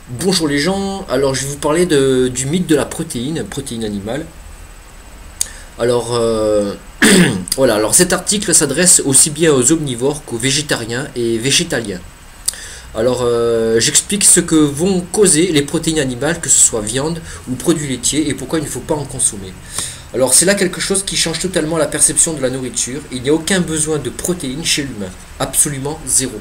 Bonjour les gens, alors je vais vous parler du mythe de la protéine animale. Alors voilà, alors cet article s'adresse aussi bien aux omnivores qu'aux végétariens et végétaliens. Alors j'explique ce que vont causer les protéines animales, que ce soit viande ou produits laitiers, et pourquoi il ne faut pas en consommer. Alors c'est là quelque chose qui change totalement la perception de la nourriture. Il n'y a aucun besoin de protéines chez l'humain, absolument zéro.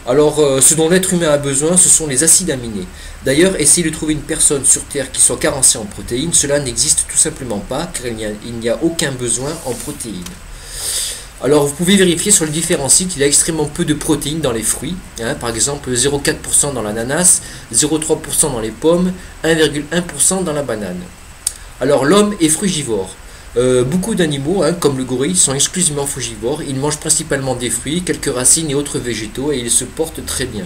Alors, ce dont l'être humain a besoin, ce sont les acides aminés. D'ailleurs, essayer de trouver une personne sur Terre qui soit carencée en protéines, cela n'existe tout simplement pas, car il n'y a aucun besoin en protéines. Alors, vous pouvez vérifier sur les différents sites, il y a extrêmement peu de protéines dans les fruits. Par exemple, 0,4% dans l'ananas, 0,3% dans les pommes, 1,1% dans la banane. Alors, l'homme est frugivore. Beaucoup d'animaux, comme le gorille, sont exclusivement frugivores. Ils mangent principalement des fruits, quelques racines et autres végétaux, et ils se portent très bien.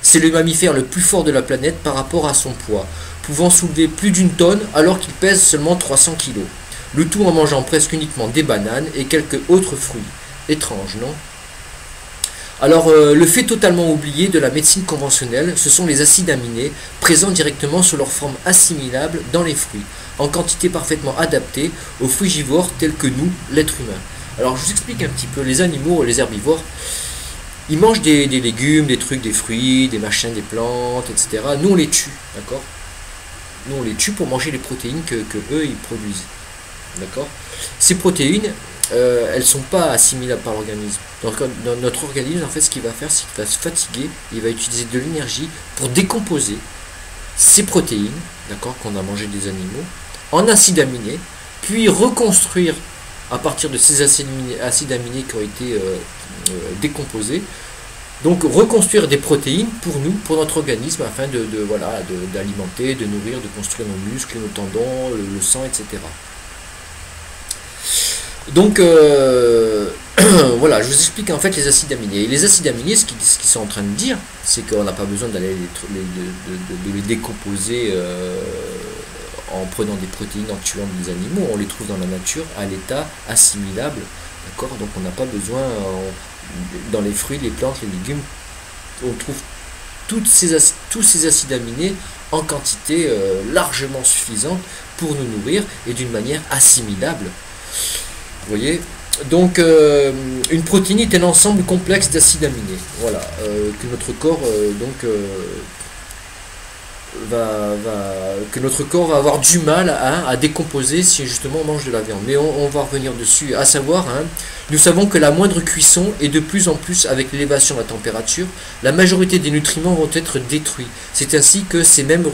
C'est le mammifère le plus fort de la planète par rapport à son poids, pouvant soulever plus d'une tonne alors qu'il pèse seulement 300 kg. Le tout en mangeant presque uniquement des bananes et quelques autres fruits. Étrange, non? Alors, le fait totalement oublié de la médecine conventionnelle, ce sont les acides aminés, présents directement sous leur forme assimilable dans les fruits, en quantité parfaitement adaptée aux frugivores tels que nous, l'être humain. Alors, je vous explique un petit peu, les animaux, les herbivores, ils mangent des légumes, des trucs, des fruits, des machins, des plantes, etc. Nous, on les tue, d'accord? Nous, on les tue pour manger les protéines que eux, ils produisent, d'accord? Ces protéines, elles ne sont pas assimilables par l'organisme. Donc dans notre organisme, en fait, ce qu'il va faire, c'est qu'il va se fatiguer, il va utiliser de l'énergie pour décomposer ces protéines, d'accord, qu'on a mangé des animaux, en acides aminés, puis reconstruire à partir de ces acides aminés qui ont été décomposés, donc reconstruire des protéines pour nous, pour notre organisme, afin d'alimenter, de nourrir, de construire nos muscles, nos tendons, le sang, etc. Donc voilà, je vous explique en fait les acides aminés. Et les acides aminés, ce qu'ils sont en train de dire, c'est qu'on n'a pas besoin d'aller de les décomposer en prenant des protéines, en tuant des animaux. On les trouve dans la nature à l'état assimilable. D'accord? Donc on n'a pas besoin, dans les fruits, les plantes, les légumes, on trouve tous ces acides aminés en quantité largement suffisante pour nous nourrir et d'une manière assimilable. Vous voyez, donc une protéine est un ensemble complexe d'acides aminés, voilà, que notre corps que notre corps va avoir du mal à décomposer si justement on mange de la viande. Mais on va revenir dessus, à savoir, nous savons que la moindre cuisson et de plus en plus avec l'élévation de la température, la majorité des nutriments vont être détruits. C'est ainsi que c'est même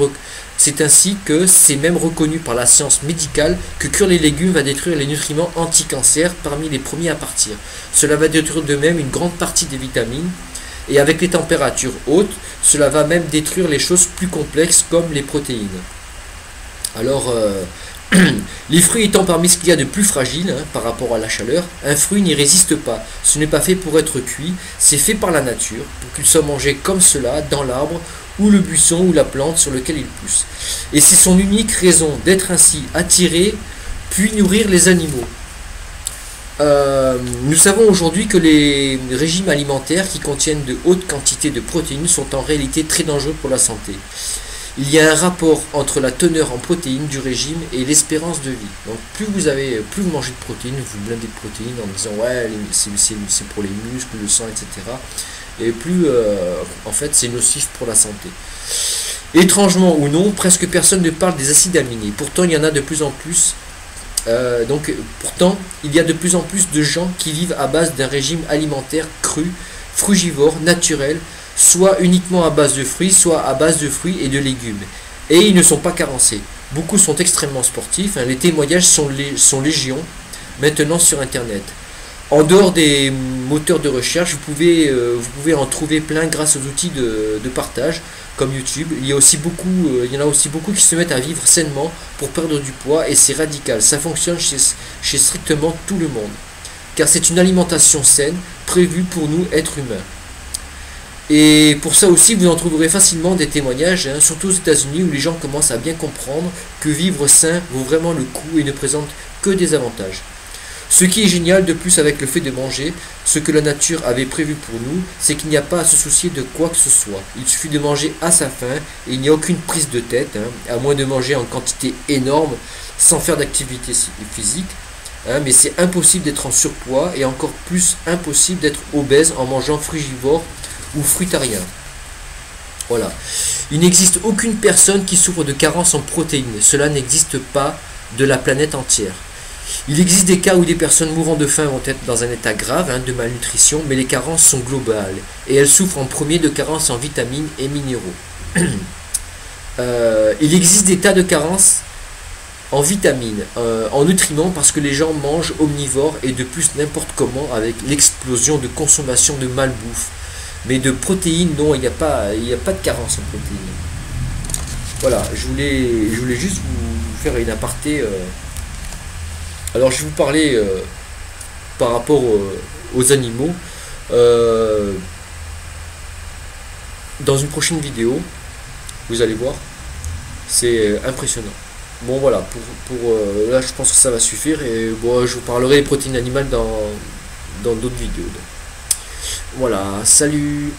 reconnu par la science médicale que cuire les légumes va détruire les nutriments anti-cancer parmi les premiers à partir. Cela va détruire de même une grande partie des vitamines. Et avec les températures hautes, cela va même détruire les choses plus complexes comme les protéines. Alors, les fruits étant parmi ce qu'il y a de plus fragile par rapport à la chaleur, un fruit n'y résiste pas. Ce n'est pas fait pour être cuit, c'est fait par la nature, pour qu'il soit mangé comme cela, dans l'arbre, ou le buisson, ou la plante sur lequel il pousse. Et c'est son unique raison d'être ainsi attiré, puis nourrir les animaux. Nous savons aujourd'hui que les régimes alimentaires qui contiennent de hautes quantités de protéines sont en réalité très dangereux pour la santé. Il y a un rapport entre la teneur en protéines du régime et l'espérance de vie. Donc plus vous mangez de protéines, vous blindez de protéines en disant ouais c'est pour les muscles, le sang, etc. Et plus en fait c'est nocif pour la santé. Étrangement ou non, presque personne ne parle des acides aminés. Pourtant il y en a de plus en plus. Pourtant, il y a de plus en plus de gens qui vivent à base d'un régime alimentaire cru, frugivore, naturel, soit uniquement à base de fruits, soit à base de fruits et de légumes. Et ils ne sont pas carencés. Beaucoup sont extrêmement sportifs. Les témoignages sont légion maintenant sur Internet. En dehors des moteurs de recherche, vous pouvez en trouver plein grâce aux outils de partage comme YouTube. Il y en a aussi beaucoup qui se mettent à vivre sainement pour perdre du poids et c'est radical. Ça fonctionne chez strictement tout le monde. Car c'est une alimentation saine prévue pour nous, êtres humains. Et pour ça aussi, vous en trouverez facilement des témoignages, surtout aux États-Unis où les gens commencent à bien comprendre que vivre sain vaut vraiment le coup et ne présente que des avantages. Ce qui est génial de plus avec le fait de manger, ce que la nature avait prévu pour nous, c'est qu'il n'y a pas à se soucier de quoi que ce soit. Il suffit de manger à sa faim et il n'y a aucune prise de tête, à moins de manger en quantité énorme sans faire d'activité physique. Mais c'est impossible d'être en surpoids et encore plus impossible d'être obèse en mangeant frugivore ou fruitarien. Voilà. Il n'existe aucune personne qui souffre de carence en protéines. Cela n'existe pas de la planète entière. Il existe des cas où des personnes mourant de faim vont être dans un état grave de malnutrition, mais les carences sont globales et elles souffrent en premier de carences en vitamines et minéraux. Il existe des tas de carences en vitamines, en nutriments, parce que les gens mangent omnivores et de plus n'importe comment avec l'explosion de consommation de malbouffe. Mais de protéines, non, il n'y a pas de carence en protéines. Voilà, je voulais juste vous faire une aparté. Alors je vais vous parler par rapport aux animaux dans une prochaine vidéo. Vous allez voir, c'est impressionnant. Bon voilà, là je pense que ça va suffire et bon, je vous parlerai des protéines animales dans d'autres vidéos. Voilà, salut!